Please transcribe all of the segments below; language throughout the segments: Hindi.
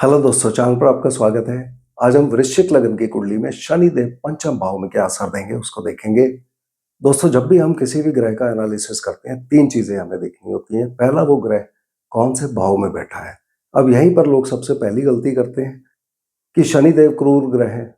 हेलो दोस्तों, चैनल पर आपका स्वागत है। आज हम वृश्चिक लग्न की कुंडली में शनि देव पंचम भाव में क्या असर देंगे उसको देखेंगे। दोस्तों, जब भी हम किसी भी ग्रह का एनालिसिस करते हैं, तीन चीजें हमें देखनी होती हैं। पहला, वो ग्रह कौन से भाव में बैठा है। अब यहीं पर लोग सबसे पहली गलती करते हैं कि शनि देव क्रूर ग्रह है,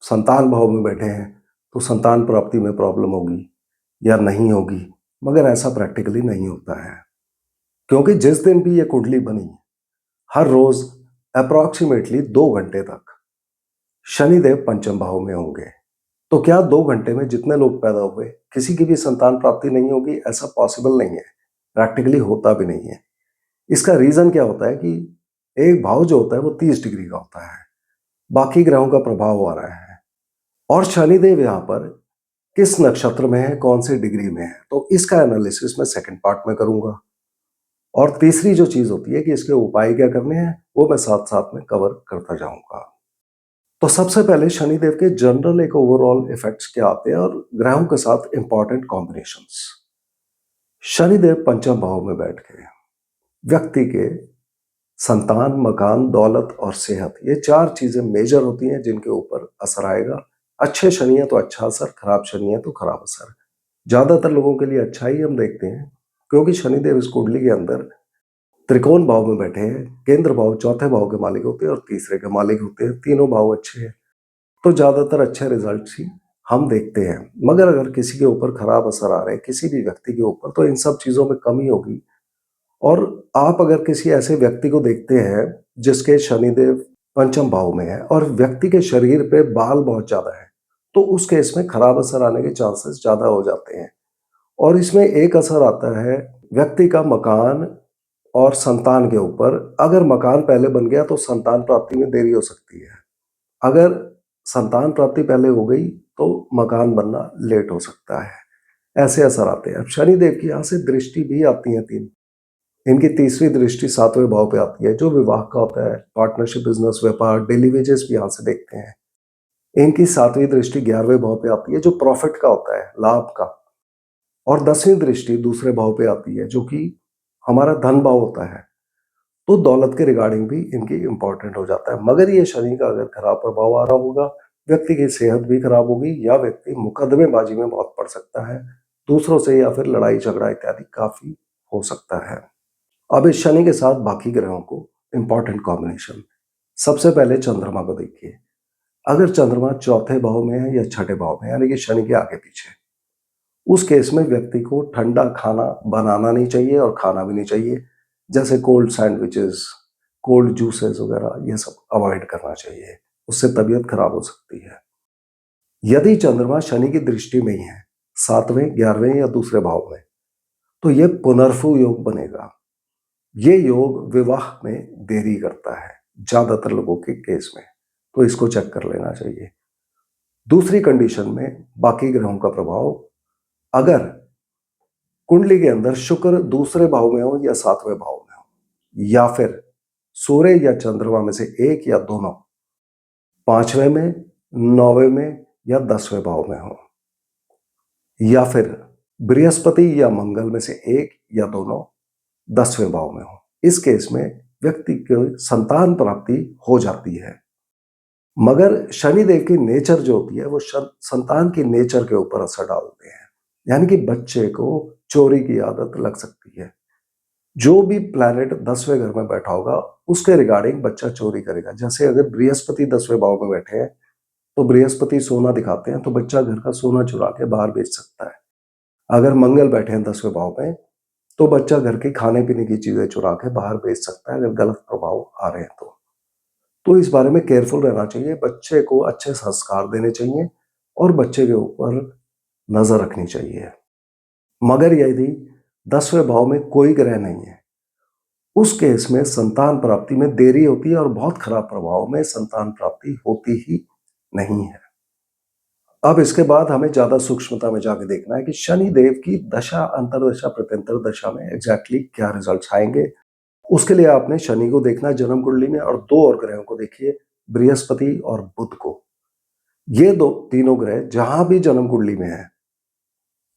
संतान भाव में बैठे हैं, तो संतान प्राप्ति में प्रॉब्लम होगी या नहीं होगी। मगर ऐसा प्रैक्टिकली नहीं होता है, क्योंकि जिस दिन भी ये कुंडली बनी, हर रोज अप्रॉक्सीमेटली 2 घंटे तक शनिदेव पंचम भाव में होंगे। तो क्या 2 घंटे में जितने लोग पैदा हुए किसी की भी संतान प्राप्ति नहीं होगी? ऐसा पॉसिबल नहीं है, प्रैक्टिकली होता भी नहीं है। इसका रीजन क्या होता है कि एक भाव जो होता है वो 30 डिग्री का होता है, बाकी ग्रहों का प्रभाव आ रहा है, और शनिदेव यहाँ पर किस नक्षत्र में है, कौन से डिग्री में है, तो इसका एनालिसिस मैं सेकंड पार्ट में करूंगा। और तीसरी जो चीज होती है कि इसके उपाय क्या करने हैं, वो मैं साथ साथ में कवर करता जाऊंगा। तो सबसे पहले शनिदेव के जनरल एक ओवरऑल इफेक्ट्स क्या आते हैं और ग्रहों के साथ इंपॉर्टेंट कॉम्बिनेशंस। शनिदेव पंचम भाव में बैठ के व्यक्ति के संतान, मकान, दौलत और सेहत, ये चार चीजें मेजर होती हैं जिनके ऊपर असर आएगा। अच्छे शनि है तो अच्छा असर, खराब शनि है तो खराब असर। ज्यादातर लोगों के लिए अच्छा ही हम देखते हैं, क्योंकि शनिदेव इस कुंडली के अंदर त्रिकोण भाव में बैठे हैं। केंद्र भाव चौथे भाव के मालिक होते हैं और तीसरे के मालिक होते हैं। तीनों भाव अच्छे हैं तो ज्यादातर अच्छे रिजल्ट्स ही हम देखते हैं। मगर अगर किसी के ऊपर खराब असर आ रहे हैं, किसी भी व्यक्ति के ऊपर, तो इन सब चीजों में कमी होगी। और आप अगर किसी ऐसे व्यक्ति को देखते हैं जिसके शनिदेव पंचम भाव में है और व्यक्ति के शरीर पे बाल बहुत ज्यादा है, तो उस केस में खराब असर आने के चांसेस ज्यादा हो जाते हैं। और इसमें एक असर आता है व्यक्ति का मकान और संतान के ऊपर। अगर मकान पहले बन गया तो संतान प्राप्ति में देरी हो सकती है। अगर संतान प्राप्ति पहले हो गई तो मकान बनना लेट हो सकता है। ऐसे असर आते हैं। अब शनिदेव की यहाँ से दृष्टि भी आती है तीन। इनकी तीसरी दृष्टि सातवें भाव पे आती है, जो विवाह का होता है, पार्टनरशिप, बिजनेस, व्यापार, डेली वेजेस भी यहाँ से देखते हैं। इनकी सातवीं दृष्टि 11वें भाव पे आती है, जो प्रॉफिट का होता है, लाभ का। और 10वीं दृष्टि दूसरे भाव पे आती है, जो कि हमारा धन भाव होता है। तो दौलत के रिगार्डिंग भी इनकी इंपॉर्टेंट हो जाता है। मगर ये शनि का अगर खराब प्रभाव आ रहा होगा, व्यक्ति की सेहत भी खराब होगी, या व्यक्ति मुकदमेबाजी में बहुत पड़ सकता है दूसरों से, या फिर लड़ाई झगड़ा इत्यादि काफी हो सकता है। अब इस शनि के साथ बाकी ग्रहों को इंपॉर्टेंट कॉम्बिनेशन। सबसे पहले चंद्रमा को देखिए। अगर चंद्रमा चौथे भाव में है या छठे भाव में, यानी कि शनि के आगे पीछे, उस केस में व्यक्ति को ठंडा खाना बनाना नहीं चाहिए और खाना भी नहीं चाहिए। जैसे कोल्ड सैंडविचेस, कोल्ड जूसेस वगैरह, ये सब अवॉइड करना चाहिए, उससे तबीयत खराब हो सकती है। यदि चंद्रमा शनि की दृष्टि में ही है, 7वें, 11वें या दूसरे भाव में, तो ये पुनर्फु योग बनेगा। ये योग विवाह में देरी करता है ज्यादातर लोगों के केस में, तो इसको चेक कर लेना चाहिए। दूसरी कंडीशन में बाकी ग्रहों का प्रभाव, अगर कुंडली के अंदर शुक्र दूसरे भाव में हो या 7वें भाव में हो, या फिर सूर्य या चंद्रमा में से एक या दोनों 5वें में, 9वें में या 10वें भाव में हो, या फिर बृहस्पति या मंगल में से एक या दोनों 10वें भाव में हो, इस केस में व्यक्ति की संतान प्राप्ति हो जाती है। मगर शनिदेव की नेचर जो होती है वो संतान की नेचर के ऊपर असर डालते हैं, यानी कि बच्चे को चोरी की आदत लग सकती है। जो भी प्लैनेट 10वें घर में बैठा होगा उसके रिगार्डिंग बच्चा चोरी करेगा। जैसे अगर बृहस्पति 10वें भाव में बैठे हैं तो बृहस्पति सोना दिखाते हैं, तो बच्चा घर का सोना चुरा के बाहर बेच सकता है। अगर मंगल बैठे हैं 10वें भाव में, तो बच्चा घर की खाने पीने की चीजें चुरा के बाहर बेच सकता है, अगर गलत प्रभाव आ रहे हैं तो इस बारे में केयरफुल रहना चाहिए। बच्चे को अच्छे संस्कार देने चाहिए और बच्चे के ऊपर नजर रखनी चाहिए। मगर यदि 10वें भाव में कोई ग्रह नहीं है, उस केस में संतान प्राप्ति में देरी होती है और बहुत खराब प्रभाव में संतान प्राप्ति होती ही नहीं है। अब इसके बाद हमें ज्यादा सूक्ष्मता में जाके देखना है कि शनि देव की दशा, अंतरदशा, प्रत्यंतर दशा में एग्जैक्टली क्या रिजल्ट्स आएंगे। उसके लिए आपने शनि को देखना है जन्म कुंडली में, और दो और ग्रहों को देखिए, बृहस्पति और बुध को। ये दो तीनों ग्रह जहां भी जन्म कुंडली में है,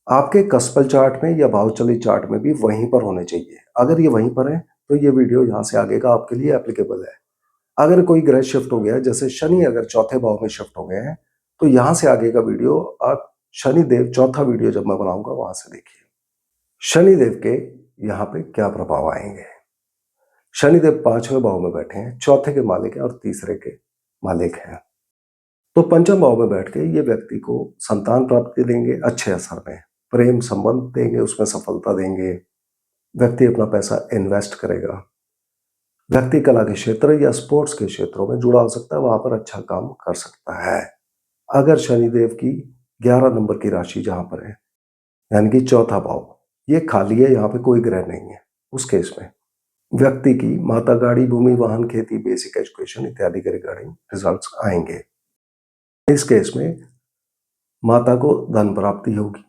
आपके कस्पल चार्ट में या भावचली चार्ट में भी वहीं पर होने चाहिए। अगर ये वहीं पर है तो ये वीडियो यहाँ से आगे का आपके लिए एप्लीकेबल है। अगर कोई ग्रह शिफ्ट हो गया है, जैसे शनि अगर चौथे भाव में शिफ्ट हो गए हैं, तो यहां से आगे का वीडियो आप शनिदेव चौथा वीडियो जब मैं बनाऊंगा वहां से देखिए। शनिदेव के यहाँ पे क्या प्रभाव आएंगे। शनिदेव पांचवें भाव में बैठे हैं, चौथे के मालिक हैं और तीसरे के मालिक हैं। तो पंचम भाव में बैठ के ये व्यक्ति को संतान प्राप्ति देंगे अच्छे असर में, प्रेम संबंध देंगे, उसमें सफलता देंगे। व्यक्ति अपना पैसा इन्वेस्ट करेगा। व्यक्ति कला के क्षेत्र या स्पोर्ट्स के क्षेत्रों में जुड़ा हो सकता है, वहां पर अच्छा काम कर सकता है। अगर शनिदेव की 11 नंबर की राशि जहां पर है, यानी कि चौथा भाव, ये खाली है, यहाँ पे कोई ग्रह नहीं है, उस केस में व्यक्ति की माता, गाड़ी, भूमि, वाहन, खेती, बेसिक एजुकेशन इत्यादि के रिगार्डिंग रिजल्ट्स आएंगे। इस केस में माता को धन प्राप्ति होगी,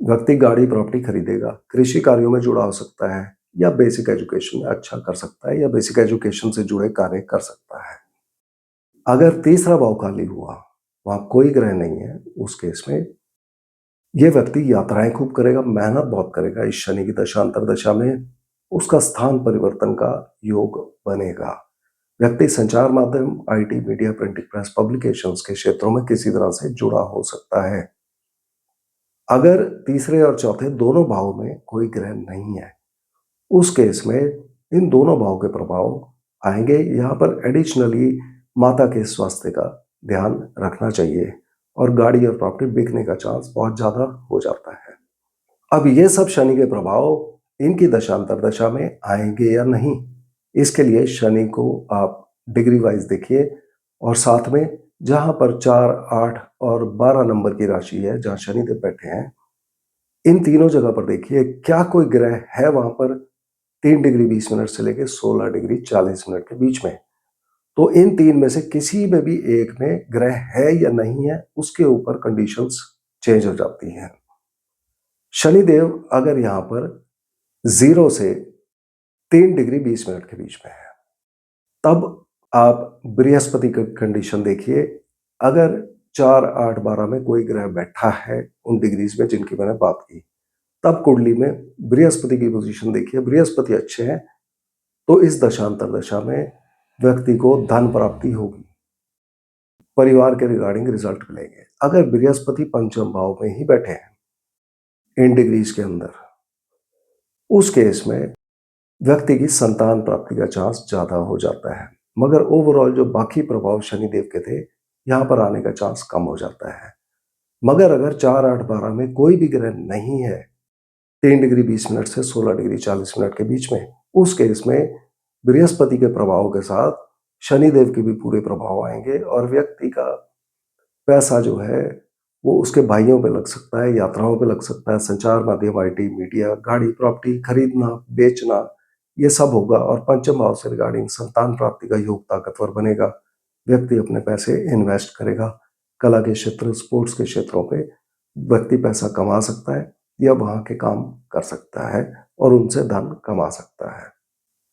व्यक्ति गाड़ी प्रॉपर्टी खरीदेगा, कृषि कार्यों में जुड़ा हो सकता है, या बेसिक एजुकेशन में अच्छा कर सकता है, या बेसिक एजुकेशन से जुड़े कार्य कर सकता है। अगर तीसरा भाव खाली हुआ, वहां कोई ग्रह नहीं है, उस केस में यह व्यक्ति यात्राएं खूब करेगा, मेहनत बहुत करेगा। इस शनि की दशा अंतर दशा में उसका स्थान परिवर्तन का योग बनेगा। व्यक्ति संचार माध्यम, IT, media, printing press, publications के क्षेत्रों में किसी तरह से जुड़ा हो सकता है। अगर तीसरे और चौथे दोनों भाव में कोई ग्रह नहीं है, उस केस में इन दोनों भाव के प्रभाव आएंगे। यहाँ पर एडिशनली माता के स्वास्थ्य का ध्यान रखना चाहिए, और गाड़ी और प्रॉपर्टी बिकने का चांस बहुत ज्यादा हो जाता है। अब ये सब शनि के प्रभाव इनकी दशांतर दशा में आएंगे या नहीं, इसके लिए शनि को आप डिग्री वाइज देखिए, और साथ में जहां पर 4, 8 और 12 नंबर की राशि है, जहां शनिदेव बैठे हैं, इन तीनों जगह पर देखिए क्या कोई ग्रह है वहां पर 3 डिग्री 20 मिनट से लेकर 16 डिग्री 40 मिनट के बीच में। तो इन तीन में से किसी में भी एक में ग्रह है या नहीं है, उसके ऊपर कंडीशंस चेंज हो जाती हैं। शनिदेव अगर यहां पर 0 से 3 डिग्री 20 मिनट के बीच में है, तब आप बृहस्पति का कंडीशन देखिए। अगर 4, 8, 12 में कोई ग्रह बैठा है उन डिग्रीज में जिनकी मैंने बात की, तब कुंडली में बृहस्पति की पोजीशन देखिए। बृहस्पति अच्छे हैं तो इस दशांतर दशा में व्यक्ति को धन प्राप्ति होगी, परिवार के रिगार्डिंग रिजल्ट मिलेंगे। अगर बृहस्पति पंचम भाव में ही बैठे हैं इन डिग्रीज के अंदर, उस केस में व्यक्ति की संतान प्राप्ति का चांस ज्यादा हो जाता है, मगर ओवरऑल जो बाकी प्रभाव शनिदेव के थे, यहां पर आने का चांस कम हो जाता है। मगर अगर 4, 8, 12 में कोई भी ग्रह नहीं है 3 डिग्री 20 मिनट से 16 डिग्री 40 मिनट के बीच में, उस केस में बृहस्पति के प्रभाव के साथ शनिदेव के भी पूरे प्रभाव आएंगे, और व्यक्ति का पैसा जो है वो उसके भाइयों पे लग सकता है, यात्राओं पे लग सकता है, संचार माध्यम, आईटी, मीडिया, गाड़ी, प्रॉपर्टी खरीदना, बेचना, ये सब होगा। और पंचम भाव से रिगार्डिंग संतान प्राप्ति का योग ताकतवर बनेगा। व्यक्ति अपने पैसे इन्वेस्ट करेगा, कला के क्षेत्र, स्पोर्ट्स के क्षेत्रों पे व्यक्ति पैसा कमा सकता है, या वहां के काम कर सकता है और उनसे धन कमा सकता है।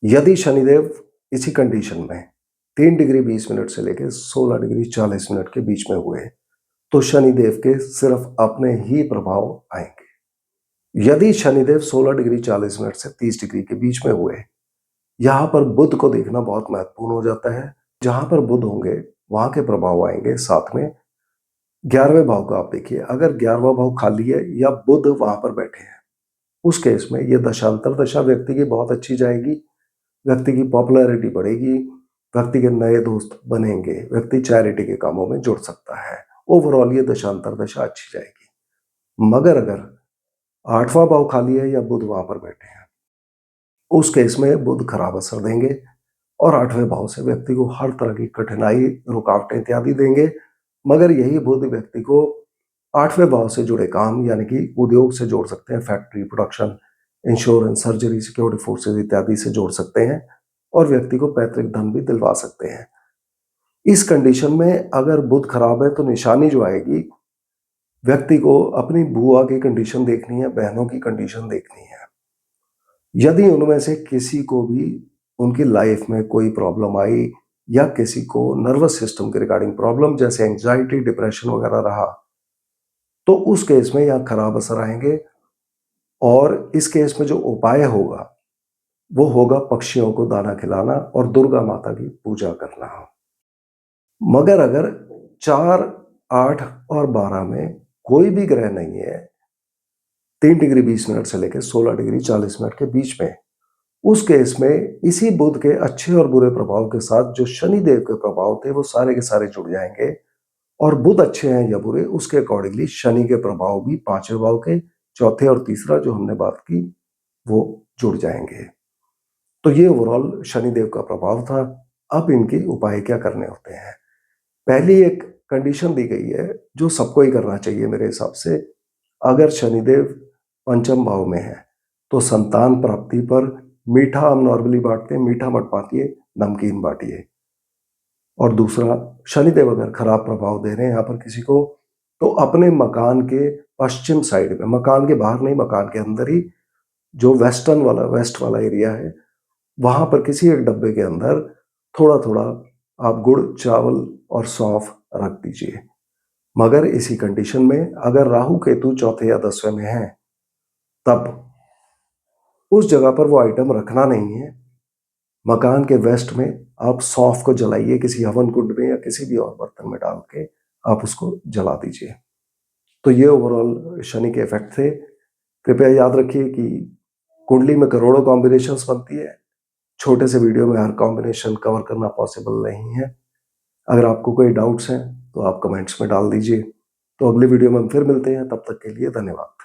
यदि शनिदेव इसी कंडीशन में 3 डिग्री 20 मिनट से लेकर 16 डिग्री 40 मिनट के बीच में हुए, तो शनिदेव के सिर्फ अपने ही प्रभाव आएंगे। यदि शनिदेव 16 डिग्री 40 मिनट से 30 डिग्री के बीच में हुए, यहां पर बुध को देखना बहुत महत्वपूर्ण हो जाता है। जहां पर बुध होंगे वहां के प्रभाव आएंगे। साथ में 11वें भाव को आप देखिए, अगर 11वां भाव खाली है या बुध वहां पर बैठे हैं, उस केस में यह दशांतर दशा व्यक्ति की बहुत अच्छी जाएगी। व्यक्ति की पॉपुलैरिटी बढ़ेगी, व्यक्ति के नए दोस्त बनेंगे, व्यक्ति चैरिटी के कामों में जुड़ सकता है। ओवरऑल ये दशांतर दशा अच्छी जाएगी। मगर अगर 8वां भाव खाली है या बुध वहां पर बैठे हैं, उस केस में बुध खराब असर देंगे, और 8वें भाव से व्यक्ति को हर तरह की कठिनाई, रुकावटें इत्यादि देंगे। मगर यही बुध व्यक्ति को 8वें भाव से जुड़े काम, यानी कि उद्योग से जोड़ सकते हैं, factory, production, insurance, surgery, security forces इत्यादि से जोड़ सकते हैं, और व्यक्ति को पैतृक धन भी दिलवा सकते हैं। इस कंडीशन में अगर बुध खराब है तो निशानी जो आएगी, व्यक्ति को अपनी बुआ की कंडीशन देखनी है, बहनों की कंडीशन देखनी है। यदि उनमें से किसी को भी उनकी लाइफ में कोई प्रॉब्लम आई, या किसी को नर्वस सिस्टम के रिगार्डिंग प्रॉब्लम जैसे एंजाइटी, डिप्रेशन वगैरह रहा, तो उस केस में यहाँ खराब असर आएंगे। और इस केस में जो उपाय होगा वो होगा पक्षियों को दाना खिलाना और दुर्गा माता की पूजा करना। मगर अगर 4, 8 और 12 में कोई भी ग्रह नहीं है, 3 डिग्री 20 मिनट से लेकर 16 डिग्री 40 मिनट के बीच में, उस केस में इसी बुध के अच्छे और बुरे प्रभाव के साथ जो शनि देव के प्रभाव थे वो सारे के सारे जुड़ जाएंगे। और बुध अच्छे हैं या बुरे, उसके अकॉर्डिंगली शनि के प्रभाव भी 5वें भाव के चौथे और तीसरा जो हमने बात की वो जुड़ जाएंगे। तो ये ओवरऑल शनिदेव का प्रभाव था। अब इनके उपाय क्या करने होते हैं? पहली एक कंडीशन दी गई है जो सबको ही करना चाहिए मेरे हिसाब से। अगर शनिदेव पंचम भाव में है तो संतान प्राप्ति पर मीठा हम नॉर्मली बांटते हैं, मीठा मत बांटिए, नमकीन बांटिए। और दूसरा, शनिदेव अगर खराब प्रभाव दे रहे हैं यहाँ पर किसी को, तो अपने मकान के पश्चिम साइड में, मकान के बाहर नहीं, मकान के अंदर ही, जो वेस्ट वाला एरिया है, वहां पर किसी एक डब्बे के अंदर थोड़ा थोड़ा आप गुड़, चावल और सौंफ रख दीजिए। मगर इसी कंडीशन में अगर राहु केतु चौथे या 10वें में है, तब उस जगह पर वो आइटम रखना नहीं है। मकान के वेस्ट में आप सौंफ को जलाइए, किसी हवन कुंड में या किसी भी और बर्तन में डाल के आप उसको जला दीजिए। तो ये ओवरऑल शनि के इफेक्ट थे। कृपया याद रखिए कि कुंडली में करोड़ों कॉम्बिनेशंस बनती है। छोटे से वीडियो में हर कॉम्बिनेशन कवर करना पॉसिबल नहीं है। अगर आपको कोई डाउट्स हैं तो आप कमेंट्स में डाल दीजिए। तो अगली वीडियो में हम फिर मिलते हैं, तब तक के लिए धन्यवाद।